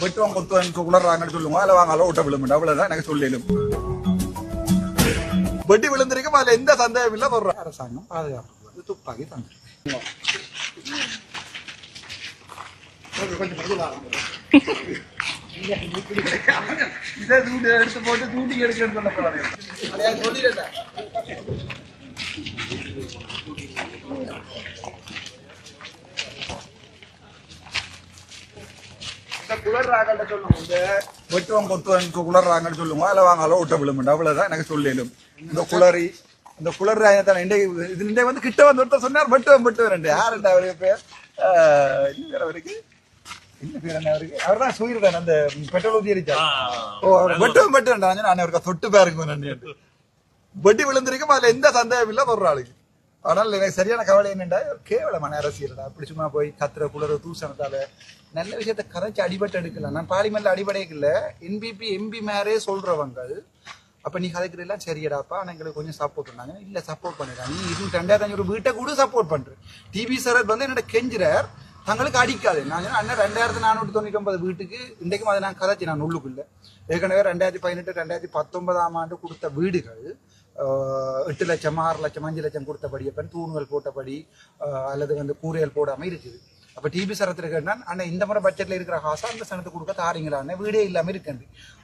வெட்டுவாங்க கொத்துவாங்க குளர்றாங்கன்னு சொல்லுவோம். அதில் வாங்க ஓட்ட விழுமெண்ட் அவ்வளவுதான் எனக்கு சொல்லலும். வெட்டி விழுந்திருக்கும், அதுல எந்த சந்தேகம் இல்லை. ஒரு அரசாங்கம் பாதுகாப்பு துப்பாக்கி தந்துருக்கு. இதை தூண்டி எடுத்து போட்டு தூண்டி எடுக்கணும்னு சொல்ல போறாங்க. இந்த குளர்றாங்கன்னு சொல்லுவோம். இந்த வெட்டுவாங்க கொத்துவாங்க குளர்றாங்கன்னு சொல்லுவோம். அதில் வாங்க ஓட்ட விழுமெண்ட் அவ்வளவுதான் எனக்கு சொல்லலும். இந்த குளறி இந்த குளர்றாயத்தான் இது வந்து கிட்ட வந்து ஒருத்தர் சொன்னார் வெட்டுவேன் யாருண்டா அவருக்கு பேர் என்ன பேர் அவருக்கு என்ன பேர் என்ன அவருக்கு அவர் தான் சுயிர்தான் அந்த பெட்ரோல் ஊதி அடிச்சா. ஓ அவர் வெட்டுவேன் நான் அவருக்கு தொட்டு பாருங்க நன்றி. வெட்டி விழுந்திருக்கும், அதுல எந்த சந்தேகம் இல்லை ஒரு ஆளுக்கு. ஆனால் எனக்கு சரியான கவலை என்னண்டா கேவலமான அரசியல்டா. அப்படி சும்மா போய் கத்துற குளறு தூசணத்தால நல்ல விஷயத்த கரைச்சி அடிபட்டு எடுக்கலாம். நான் பார்லிமெண்ட்ல அடிபடைக்கல, என்பிபி எம்பி மேரே சொல்றவங்க அப்ப நீ கதைக்கிறதெல்லாம் சரியடாப்பா, எங்களுக்கு கொஞ்சம் சப்போர்ட் பண்ணாங்க. இல்ல சப்போர்ட் பண்ணிடுறாங்க. நீ இது 2500 வீட்டை கூட சப்போர்ட் பண்றேன். டிவி சரத் வந்து என்னோட கெஞ்சுறார், தங்களுக்கு அடிக்காது. நான் அண்ணன் 2499 வீட்டுக்கு இன்றைக்கும் அதை நான் கதைச்சு நான் உள்ளுக்குள்ள ஏற்கனவே 2018 2019 ஆண்டு கொடுத்த வீடுகள் 8 லட்சம் 6 லட்சம் 5 லட்சம் கொடுத்தபடி அப்ப தூண்கள் போட்டபடி அல்லது வந்து கூரைகள் போடாம இருக்குது. அப்ப டிபி சரத்துல கேட்டா அண்ணன் இந்த முறை பட்ஜெட்ல இருக்கிற காசா அந்த சனத்தை கொடுக்க தாரீங்களான்னு வீடே இல்லாம இருக்கு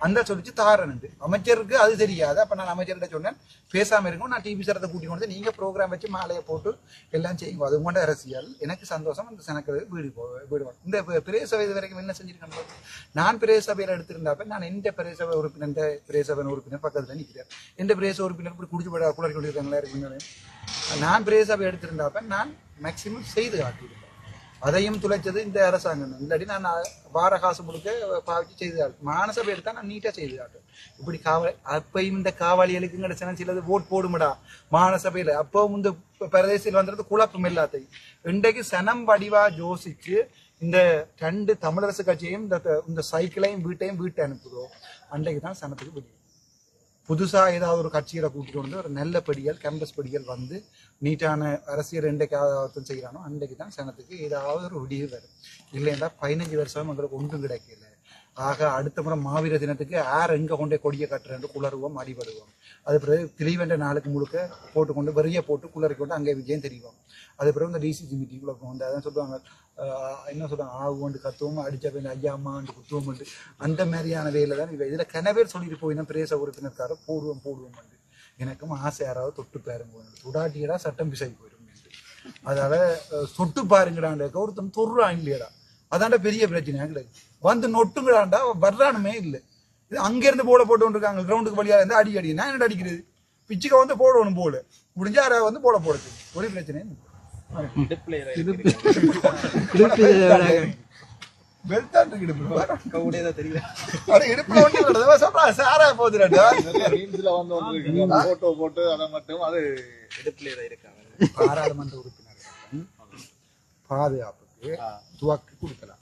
அந்த சொல்லிச்சு தாரணுண்டு. அமைச்சருக்கு அது தெரியாது. அப்ப நான் அமைச்சர்கிட்ட சொன்னேன் பேசாம இருக்கும், நான் டிபி சரத்தை கூட்டி கொண்டு நீங்க ப்ரோக்ராம் வச்சு மாலையை போட்டு எல்லாம் செய்யுங்க. அது கொண்ட அரசியல் எனக்கு சந்தோஷம். அந்த சனக்கு வீடு இந்த பிரேசபை இது வரைக்கும் என்ன செஞ்சிருக்கேன். நான் பிரேசபையில எடுத்திருந்தாப்ப நான் எந்த பிரேசபை உறுப்பினர் பிரேசபை உறுப்பினர் பக்கத்துல நிற்கிறேன். எந்த பிரேச உறுப்பினர் இப்படி குடிச்சு போட குளறி கொண்டிருக்காங்களா இருக்குன்னு நான் பிரேசபை எடுத்திருந்தாப்ப நான் மேக்சிமம் செய்து காட்டியிருக்கேன். அதையும் துளைச்சது இந்த அரசாங்கம். இல்லாட்டி நான் வார காசு முழுக்க பாவிச்சு செய்து மானசபை எடுத்தா நான் நீட்டா செய்து காட்டுவேன். இப்படி அப்பயும் இந்த காவாளிகளுக்கு கிடைச்சா சிலது ஓட் போடுமடா மானசபையில. அப்பவும் இந்த பிரதேசத்தில் வந்துறது குழப்பம் எல்லாத்தையும் இன்றைக்கு சனம் வடிவா யோசிச்சு இந்த 2 தமிழரசு கட்சியையும் இந்த சைக்கிளையும் வீட்டை அனுப்புகிறோம். அன்றைக்கு தான் சனத்துக்கு பிடிக்கும். புதுசா ஏதாவது ஒரு கட்சியில கூட்டிட்டு வந்து ஒரு நல்ல படிகள் கேம்பஸ் படிகள் வந்து நீட்டான அரசியல் என்றைக்கு செய்யறானோ அன்றைக்கு தான் சனத்துக்கு ஏதாவது ஒரு விடிவு வரும். இல்லைன்னா 15 வருஷம் எங்களுக்கு ஒன்றும் கிடைக்கல. ஆக அடுத்த முறை மாவீர தினத்துக்கு யார் எங்க கொண்டே கொடியை கட்டுறேன் குளறுவோம் அடிபடுவோம். அது பிறகு தெளிவென்ற நாளுக்கு முழுக்க போட்டுக்கொண்டு வெறிய போட்டு குளறி கொண்டு அங்கே விஜயம் தெரியும். அது பிறகு இந்த டிசிசி மீட்டிங்குள்ள வந்து அதான் சொல்லுவாங்க, என்ன சொல்றாங்க, ஆகு கொண்டு கத்துவோம் அடிச்ச போய் ஐயா அம்மா வந்து குத்துவோம் அந்த மாதிரியான வேலை தான் இவ. இதுல கனவேர் சொல்லிட்டு போயினா பிரேச உறுப்பினர்கார போடுவோம் எனக்கும் ஆசை யாராவது தொட்டு பாருங்க துடாட்டியடா சட்டம் பிசை போயிடும். அதனால தொட்டு பாருங்கடாண்ட ஒருத்தன் தொடுறான் இல்லையடா, அதாண்ட பெரிய பிரச்சனை கிடையாது. வந்து நொட்டுங்கடாண்டா வர்றானுமே இல்லை. இது அங்கிருந்து போட போட்டு இருக்காங்க கிரவுண்டுக்கு வழியா இருந்து அடி நான் என்ன அடிக்கிறது பிச்சுக்க வந்து போடணும் போல முடிஞ்சா யாராவது வந்து போடுறது ஒரு பிரச்சனை. பாராளுமன்ற உறுப்பினர்கள் பாதுகாப்புக்கு துவக்கு கொடுக்கலாம்.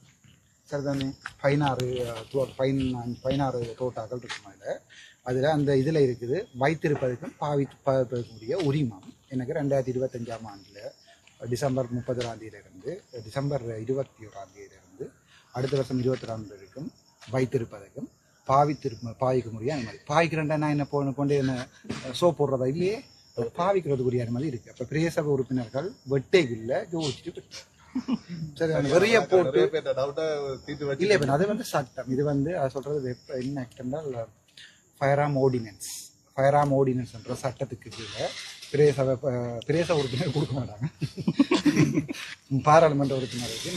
சரிதானே 16 தோட்டாக்கள் இருக்குமாதில் அதில் அந்த இதில் இருக்குது வைத்திருப்பதற்கும் பாவிப்பதற்குரிய உரிமம் எனக்கு 2025 ஆண்டில் டிசம்பர் 30 டிசம்பர் 21 அடுத்த வருஷம் 22 வரைக்கும் வைத்திருப்பதற்கும் பாவிக்கக்கூடிய அனுமதி. பாவிக்கிறேன்டா நான் என்ன கொண்டு என்ன சோப் போடுறதா இல்லையே, பாவிக்கிறதுக்குரிய அனுமதி இருக்கு. அப்போ பிரேசபை உறுப்பினர்கள் வெட்டைக்குள்ள யோசிச்சுட்டு சரி வெறிய போட்டு இல்லை. இப்போ அது வந்து சட்டம். இது வந்து அது சொல்றது என்ன ஆக்ட் என்றால் ஃபயர் ஆர்ம் ஆர்டினன்ஸ் என்ற சட்டத்துக்கு கீழே பிரேச உறுப்பினர் கொடுக்க மாட்டாங்க பாராளுமன்ற உறுப்பினருக்கு.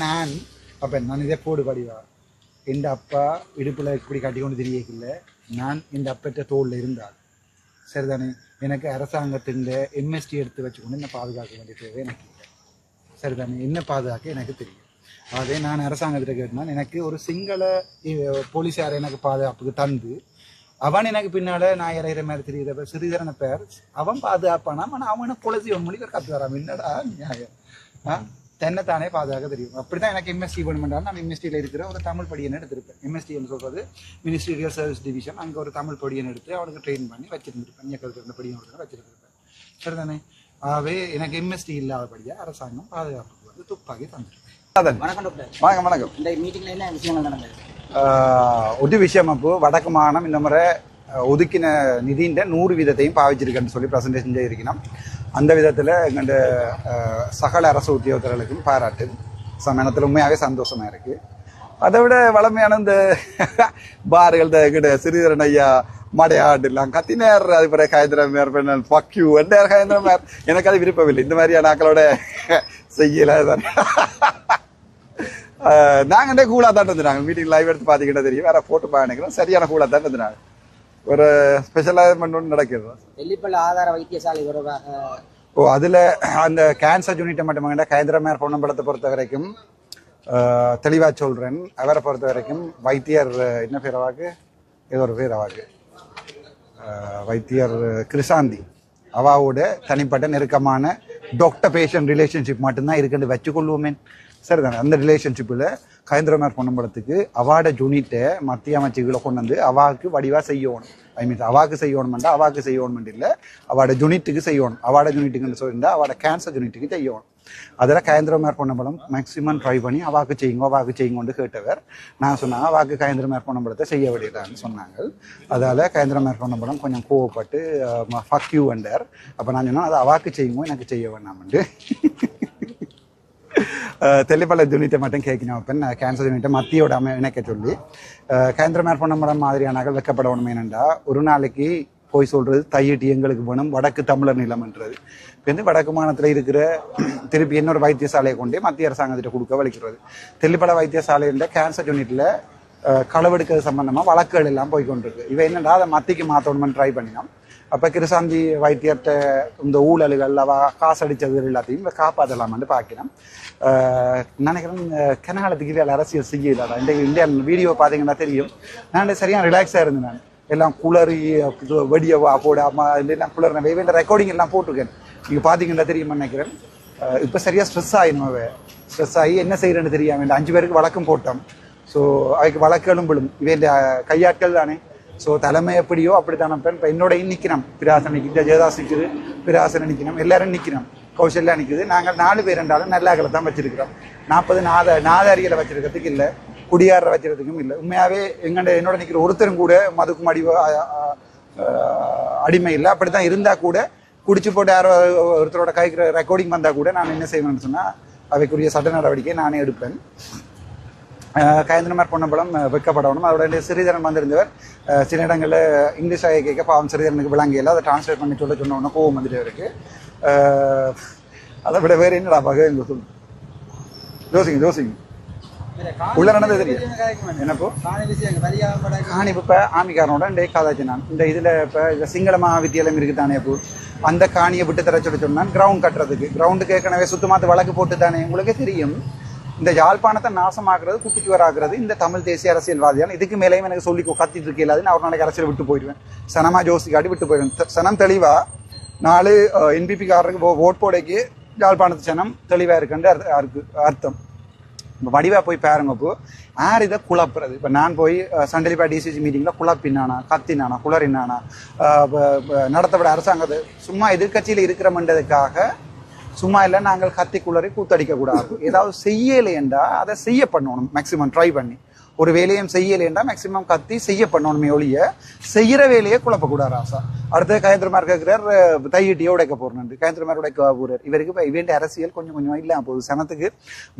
நான் இதே போடு படிவா எந்த அப்பா இடுப்புல இப்படி கட்டி கொண்டு தெரியல. நான் இந்த அப்பட்ட தோல்ல இருந்தால் சரிதானே எனக்கு அரசாங்கத்தின் எம்எஸ்டி எடுத்து வச்சுக்கொண்டு என்ன பாதுகாக்க வேண்டிய தேவை எனக்கு இல்லை. சரிதானே என்ன பாதுகாக்க எனக்கு தெரியும். அதே நான் அரசாங்கத்திட்ட கேட்டேன்னா எனக்கு ஒரு சிங்கள போலீஸார் எனக்கு பாதுகாப்புக்கு தந்து அவன் எனக்கு பின்னால நான் இறையிற மாதிரி தெரியுற சிறிதரன பேர் அவன் பாதுகாப்பானா அவனை கொலைசி 1 மணி பேர் கத்து வராம என்னடா நியாயம். தன்னைத்தானே பாதுகாக்க தெரியும். அப்படிதான் எனக்கு எம்எஸ்டி வேணுமென்றாலும் நான் எம்எஸ்டியில் இருக்கிற ஒரு தமிழ் படியனை எடுத்திருப்பேன். எம்எஸ்டின்னு சொல்றது மினிஸ்ட்ரியல் சர்வீஸ் டிவிஷன். அங்கே ஒரு தமிழ் படியனை எடுத்து அவனுக்கு ட்ரெயின் பண்ணி வச்சிருந்திருப்பேன். இயக்கத்தில் படியன் ஒருத்தர் வச்சிருந்திருப்பேன். சரிதானே ஆகவே எனக்கு எம்எஸ்டி இல்லாதபடியா அரசாங்கம் பாதுகாப்புக்கு வந்து துப்பாக்கி தந்துருப்பேன். வணக்கம் டாக்டர். வணக்கம். இந்த மீட்டிங்ல என்ன விஷயங்கள் நடந்தது? ஒரு விஷயம் அப்போ வடக்கு மாகாணம் இந்த முறை ஒதுக்கின நிதியின் 100% பாவிச்சிருக்கேன்னு சொல்லி ப்ரெசன்டேஷன் செய்திருக்கணும். அந்த விதத்தில் எங்கள்ட சகல அரசு உத்தியோகத்தர்களுக்கும் பாராட்டு சமயத்தில் உண்மையாகவே சந்தோஷமா இருக்கு. அதை விட வளமையான இந்த பார்கள் எங்கிட்ட சிறிதரன் ஐயா மடையாடலாம் கத்தினார். அது பிறகு கயந்திரமேர் பெண்ணன் பக்யூ என்ற கயந்திரமேர் எனக்கு அது விருப்பமில்லை. இந்த மாதிரியான ஆக்களோட செய்யல நாங்க கூலா தான் இருந்தாங்க. மீட்டிங் லைவ் எடுத்து பாத்தீங்கன்னா தெரியும். வேற போட்டு பாக்கிறோம் சரியான கூலா தான் இருந்தாங்க. ஒரு ஸ்பெஷலைஸ்மெண்ட் நடக்குது. வெள்ளிப்பள்ளி ஆதார வைத்தியசாலை அதுல அந்த கேன்சர் யூனிட்டை மட்டும் கயந்திரமேர் பொன்னம்பலத்தை பொறுத்த வரைக்கும் தெளிவா சொல்றேன். அவரை பொறுத்த வரைக்கும் வைத்தியர் என்ன பேர் அவாக்கு ஏதோ ஒரு பேர் அவாக்கு வைத்தியர் கிருஷாந்தி அவாவோட தனிப்பட்ட நெருக்கமான டாக்டர் பேஷண்ட் ரிலேஷன்ஷிப் மட்டும்தான் இருக்குன்னு வச்சுக்கொள்வோமே. சரிதானே? அந்த ரிலேஷன்ஷிப்பில் கயந்திரமேர் பொன்னம்பலத்துக்கு அவார்ட யூனிட்டை மத்திய அமைச்சுகளை கொண்டு வந்து அவாவுக்கு வடிவாக செய்யணும். ஐ மீன்ஸ் அவாக்கு செய்யணுமெண்டா அவாக்கு செய்யணுமெண்ட் இல்லை, அவார்ட யூனிட்டுக்கு செய்யணும். அவார்ட யூனிட்டுக்குன்னு சொல்லியிருந்தா அவார்ட கேன்சர் யூனிட்டுக்கு செய்யணும். அதில் கயந்திரமேர் பொன்னம்பலம் மேக்சிமம் ட்ரை பண்ணி அவாக்கு செய்யுங்கன்னு கேட்டவர். நான் சொன்னாங்க அவாக்கு கயந்திரமேர் பொன்னம்பலத்தை செய்ய விடுறான்னு சொன்னாங்க. அதால் கயந்திரமேர் பொன்னம்பலம் கொஞ்சம் கோவப்பட்டு ஃபக் யூ வந்தார். அப்போ நான் சொன்னேன் அது அவாக்கு செய்யுங்க எனக்கு செய்ய வேணாம்ட்டு. தெல்லிப்பள்ளி யூனிட்டை மட்டும் கேட்கணும். அப்போ கேன்சர் யூனிட்டை மத்தியோட இணைக்க சொல்லி கயந்திரமேர் பொன்னம்பலம் மாதிரியானாக்கள் வைக்கப்படணும். ஏனென்றா ஒரு நாளைக்கு போய் சொல்றது தையிட்டு எங்களுக்கு வேணும் வடக்கு தமிழர் நிலம்ன்றது. இப்போ வந்து வடக்கு மாநிலத்தில் இருக்கிற திருப்பி இன்னொரு வைத்தியசாலையை கொண்டே மத்திய அரசாங்கத்திட்ட கொடுக்க வலிக்கிறது. தெல்லிப்பள்ளி வைத்தியசாலையில் கேன்சர் யூனிட்ல களவெடுக்கிறது சம்பந்தமா வழக்குகள் எல்லாம் போய்கொண்டிருக்கு. இவ என்னடா அதை மத்திக்கு மாற்றணும்னு ட்ரை பண்ணினோம். அப்போ கிருஷாந்தி வைத்தியர்கிட்ட இந்த ஊழல்கள் காசு அடித்தது எல்லாத்தையும் காப்பாற்றலாமான்னு பார்க்கிறோம். நினைக்கிறேன் கனகாலத்துக்கு வேலை அரசியல் செய்யலாடா. இந்தியன் வீடியோ பார்த்தீங்கன்னா தெரியும். நான் சரியாக ரிலாக்ஸாக இருந்தேன். நான் எல்லாம் குளறி வெடியவா போட அம்மா எல்லாம் குளறின வேண்டிய ரெக்கார்டிங் எல்லாம் போட்டிருக்கேன். நீங்கள் பார்த்தீங்கன்னா தெரியுமா நினைக்கிறேன். இப்போ சரியாக ஸ்ட்ரெஸ் ஆகிடும். ஸ்ட்ரெஸ் ஆகி என்ன செய்யறேன்னு தெரியாம 5 பேருக்கு வழக்கம் போட்டோம். ஸோ அதுக்கு வழக்குகளும் விழும். இவன் கையாட்கள் தானே. ஸோ தலைமை எப்படியோ அப்படித்தான. இப்போ என்னோடையும் நிற்கிறோம். பிராசன் நிற்கிது, ஜெயதாஸ் நிற்குது, பிராசனை நிற்கணும், எல்லாரும் நிற்கிறோம். கௌசல்யா நிற்குது. நாங்கள் 4 பேர் என்றாலும் நல்லாக்களை தான் வச்சிருக்கிறோம். 40 நாதாரிகளை வச்சிருக்கிறதுக்கு இல்லை, குடியார வச்சிருக்கிறதுக்கும் இல்லை. உண்மையாகவே என்னோட நிற்கிற ஒருத்தரும் கூட மதுக்கும் அடிமை இல்லை. அப்படித்தான் இருந்தால் கூட குடிச்சு போட்டு யாரோ ஒருத்தரோட கைக்கிற ரெக்கார்டிங் வந்தால் கூட நான் என்ன செய்வேன்னு சொன்னால் அவைக்குரிய சட்ட நடவடிக்கை நானே எடுப்பேன். கயந்திரமேர் பொன்னம்பலம் வைக்கப்படணும். அதோட சிறிதரன் வந்திருந்தவர் சில இடங்களில் இங்கிலீஷ் ஆகி கேட்க பாவம் சிறிதரனுக்கு விளங்கியல அதை டிரான்ஸ்லேட் பண்ணி சொன்னோன்னா கோவம் வந்துட்டு இருக்கு. அதை விட வேறு என்னடா பாக எங்க சொல்லு யோசிங்க உள்ள நடந்தது தெரியும். என்னப்போ காணி இப்போ ஆமிக்காரனோட இந்த காதாச்சு நான் இந்த இதில் இப்போ இந்த சிங்கள மகாவித்தியாலயம் இருக்குது தானே. அப்போ அந்த காணியை விட்டு தர சொன்னான் கிரவுண்ட் கட்டுறதுக்கு. கிரவுண்டுக்கு ஏற்கனவே சுத்தமாத்து வழக்கு போட்டு தானே. உங்களுக்கே தெரியும் இந்த யாழ்ப்பாணத்தை நாசமாக்குறது குட்டிச்சுவராகிறது இந்த தமிழ் தேசிய அரசியல்வாதியால். இதுக்கு மேலேயும் எனக்கு சொல்லி கத்திட்டு இருக்கல. நான் ஒரு நாளைக்கு அரசியல் விட்டு போயிடுவேன். சனமா ஜோசி காட்டி விட்டு போயிடுவேன். சனம் தெளிவா 4 என்பிபிக்காரருக்கு ஓட் போடைக்கு யாழ்ப்பாணத்து சனம் தெளிவா இருக்குன்ற அர்த்தம். இப்போ வடிவா போய் பாருங்க. இப்போ யார் இதை குழப்புறது? இப்போ நான் போய் சண்டலிப்பா டிசிசி மீட்டிங்கில் குழப்பினானா, கத்தினானா, குளறினானா, நடத்தப்பட அரசாங்கத்தை சும்மா எதிர்கட்சியில் இருக்கிறோம்ன்றதுக்காக சும்மா இல்லை நாங்கள் கத்தி குளறி கூத்தடிக்க கூடாது. ஏதாவது செய்யலை என்றால் அதை செய்ய பண்ணணும். மேக்சிமம் ட்ரை பண்ணி ஒரு வேலையும் செய்யலை என்றால் மேக்சிமம் கத்தி செய்ய பண்ணணுமே ஒழிய செய்கிற வேலையை குழப்பக்கூடாது. ஆசா அடுத்தது கயந்திரமார் கேட்கிறார் தையிட்டியோ உடைக்க போறேன். கயந்திரமார் உடைக்க போறார். இவருக்கு இப்போ இவன் அரசியல் கொஞ்சம் கொஞ்சம் இல்லாம போகுது. சனத்துக்கு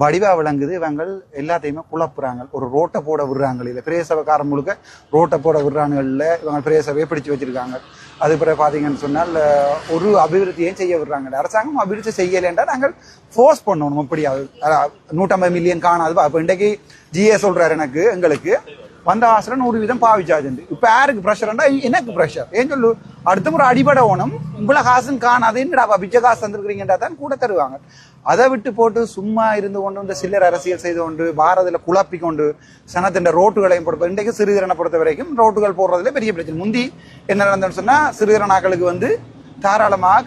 வடிவா விளங்குது. இவங்க எல்லாத்தையுமே குழப்புறாங்க. ஒரு ரோட்டை போட விடுறாங்க. இல்லை பிரேசவக்காரன் முழுக்க ரோட்டை போட விடுறாங்கல்ல. இவங்க பிரேசவையை பிடிச்சு வச்சிருக்காங்க. அது பிறகு பார்த்தீங்கன்னு சொன்னால் ஒரு அபிவிருத்தியும் செய்ய விடுறாங்க. அரசாங்கம் அபிவிருத்தி செய்யலை என்றால் நாங்கள் ஃபோர்ஸ் பண்ணணும். எப்படியாவது 150 மில்லியன் காணாது. அப்போ இன்றைக்கு ஜிஏ சொல்றாரு எனக்கு எங்களுக்கு வந்த ஆசிரியர் 100% பாவிச்சாச்சு. இப்போ யாருக்கு ப்ரெஷர்ண்டா எனக்கு ப்ரெஷர். ஏன் சொல்லு அடுத்த முறை அடிபட ஓணும் இவ்வளோ காசுன்னு காணாது. என்னடா பிச்சை காசு தந்துருக்குறீங்கன்றா தான் கூட தருவாங்க. அதை விட்டு போட்டு சும்மா இருந்து கொண்டு இந்த சில்லர் அரசியல் செய்து கொண்டு பாரதில் குழப்பி கொண்டு சனத்தின் ரோட்டுகளையும் பொறுத்த இன்றைக்கு சிறிதரனை பொறுத்த வரைக்கும் ரோட்டுகள் போடுறதுல பெரிய பிரச்சனை. முந்தி என்ன நடந்ததுன்னு சொன்னால் சிறிதரனாக்களுக்கு தாராளமாக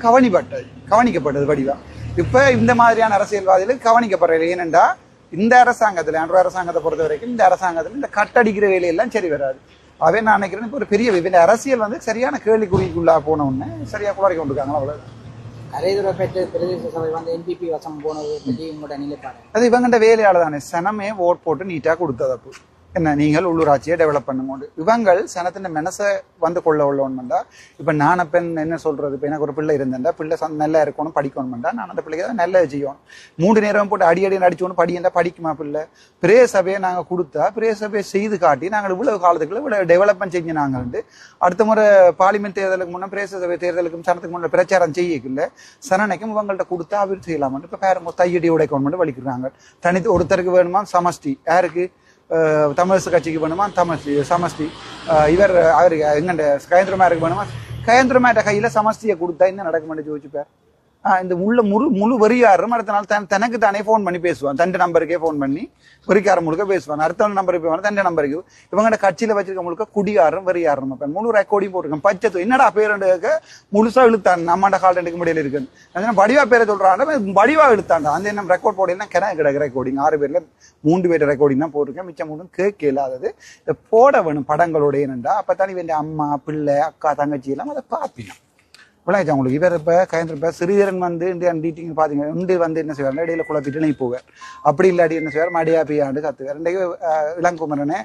கவனிக்கப்பட்டது வடிவா. இப்போ இந்த மாதிரியான அரசியல்வாதிகளுக்கு கவனிக்கப்படுறது. ஏனென்றா இந்த அரசாங்கத்தில் ஆண்ட்ரோ அரசாங்கத்தை பொறுத்த வரைக்கும் இந்த அரசாங்கத்தில் இந்த கட்டடிக்கிற வேலையெல்லாம் சரி வராது. அவே நான் நினைக்கிறேன் இப்போ ஒரு பெரிய அரசியல் சரியான கேள்விக்குறிக்குள்ளா போன உடனே சரியா குளறி கொண்டிருக்காங்களா அவ்வளோ. அரைதுரப்பேட்டு பிரதேச சபை என்பிபி வசம் போனது பற்றி உங்களோட நிலைப்பாடு? அது இவங்கிட்ட வேலையாளர் தானே. சனமே ஓட் போட்டு நீட்டாக கொடுத்தது. அப்போ என்ன நீங்கள் உள்ளூராட்சியை டெவலப் பண்ணுங்க. இவங்கள் சனத்தின் மனசை வந்து கொள்ள உள்ளவன்மெண்டா இப்போ நான் பெண் என்ன சொல்றது, இப்போ எனக்கு ஒரு பிள்ளை இருந்தேன்டா, பிள்ளை நல்லா இருக்கணும் படிக்கணும்டா, நான் அந்த பிள்ளைக்கு தான் நல்லது செய்யணும். 3 நேரம் போட்டு அடி அடிச்சோன்னு படியண்டா படிக்குமா பிள்ளை? பிரே சபையை நாங்கள் கொடுத்தா பிரே சபையை செய்து காட்டி நாங்கள் இவ்வளவு காலத்துக்குள்ள இவ்வளவு டெவலப்மெண்ட் செஞ்சு நாங்கள் அடுத்த முறை பார்லிமெண்ட் தேர்தலுக்கு முன்னே பிரேச சபை தேர்தலுக்கும் சனத்துக்கு முன்னே பிரச்சாரம் செய்யக்குள்ள சனனைக்கும் இவங்கள்ட்ட கொடுத்தா அவர் செய்யலாமா? இப்போ பேர தையடி உடைக்கணும் வலிக்கிறாங்க. தனித்து ஒருத்தருக்கு வேணுமா சமஷ்டி, யாருக்கு தமிழரசு கட்சிக்கு வேணுமா சமஷ்டி, இவர் அவருக்கு எங்கண்ட கயந்திரமாருக்கு வேணுமா கயந்திரமாட்ட கையில சமஷ்டியை கொடுத்தா என்ன நடக்குமென்னு யோசிப்பார். இந்த முழு வரியாரும் அடுத்த நாள் தனக்கு தானே ஃபோன் பண்ணி பேசுவான். தன் நம்பருக்கே ஃபோன் பண்ணி வரிக்காரம் முழுக்க பேசுவான். அடுத்த நம்பருக்கு போவான், தன் நம்பருக்கு. இவங்க கட்சியில வச்சிருக்க முழுக்க குடியாரும் வரியாரும் முழு ரெக்கார்டிங் போட்டிருக்கேன். பச்சை என்னடா பேருண்டுக்க முழுசா இழுத்தான். நம்மாண்ட கால் ரெண்டுக்கு முடியல இருக்குன்னு வடிவா பேரை சொல்றாங்க, வடிவா இழுத்தாண்டா. அந்த என்ன ரெக்கார்ட் போடலாம் கிணக்கு கிடக்கு ரெக்கார்டிங் 6 பேர்ல 3 பேர் ரெக்கார்டிங் தான் போட்டிருக்கேன். மிச்சம் 3 கேட்க இல்லாதது இதை போட வேணும் படங்களோட. ஏனண்டா அப்பதான் இவன் அம்மா பிள்ளை அக்கா தங்கச்சி எல்லாம் அதை பார்ப்பினான். விளையாச்சா உங்களுக்கு இவர் இப்போ கயந்திரப்ப சிறிதரன் வந்து இந்தியா டீட்டிங் பார்த்தீங்க இண்டு வந்து என்ன செய்வார், இடையில குழப்பிட்டு நீ போவார். அப்படி இல்லாட்டி என்ன செய்வார், மடியா பெய்யாண்டு கத்துவார். இன்றைக்கு இளங்குமரனே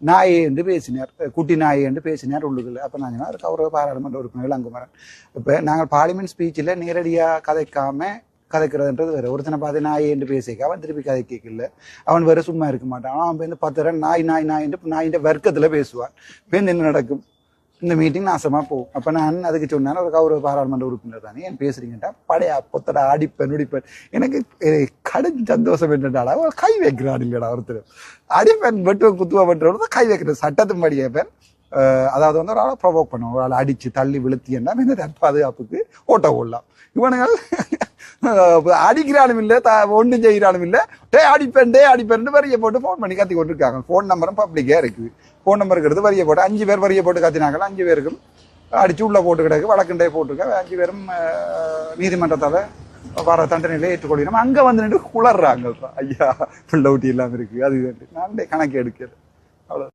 நாயை என்று பேசினார், குட்டி நாயை என்று பேசினார் உள்ளுக்குள்ள. அப்போ நான் சொன்னால் அதுக்கு அவர் பாராளுமன்ற உறுப்பினர் இளங்குமரன். இப்போ நாங்கள் பார்லிமெண்ட் ஸ்பீச்சில் நேரடியாக கதைக்கிறதுன்றது வேறு. ஒருத்தனை பார்த்து நாயை என்று பேசிக்க அவன் திருப்பி கதை கேட்கல, அவன் வேறு சும்மா இருக்க மாட்டான். அவன் வந்து 10 ரன் நாய் என்று நாயின் வர்க்கத்தில் பேசுவான். இப்போ என்ன நடக்கும், இந்த மீட்டிங் நாசமா போகும். அப்ப நான் அதுக்கு சொன்னேன், ஒரு கௌரவ பாராளுமன்ற உறுப்பினர் தானே ஏன் பேசுறீங்கட்டா, படையா பொத்தடா அடிப்பேன் நுடிப்பேன். எனக்கு கடும் சந்தோஷம் என்னடாடா, கை வைக்கிறான் இல்லையடா ஒருத்தர் அடிப்பேன் வெட்டுவன் குத்துவா வெட்டுறவங்க கை வைக்கிறேன் சட்டத்தின் படி கேட்பேன். அதாவது வந்து ஒரு ஆளை ப்ரொவோக் பண்ணுவோம், ஒரு ஆளை அடிச்சு தள்ளி விழுத்தியன்னா இந்த பாதுகாப்புக்கு ஓட்ட ஓடலாம். இவனுங்கள் அடிக்கிறானும் இல்லை ஒன்றும் செய்கிறானும் இல்லை, டே அடிப்பேன் வரிய போட்டு ஃபோன் பண்ணி கத்தி கொண்டு இருக்காங்க. ஃபோன் நம்பரும் பப்ளிக்கே இருக்குது. ஃபோன் நம்பருக்கு எடுத்து வரிய போட்டு 5 பேர் வரிய போட்டு கத்தினாங்களா, 5 பேருக்கும் அடிச்சு உள்ள போட்டு கிடக்கு, வழக்கண்டே போட்டுருக்க. 5 பேரும் நீதிமன்றத்தால் வர தண்டனையிலே ஏற்றுக்கொள்கிறோம். அங்கே வந்து நின்று குளர்றாங்க, ஐயா பிள்ளை ஊட்டி எல்லாம் இருக்கு அது நான் கணக்கு எடுக்கிறது அவ்வளோ.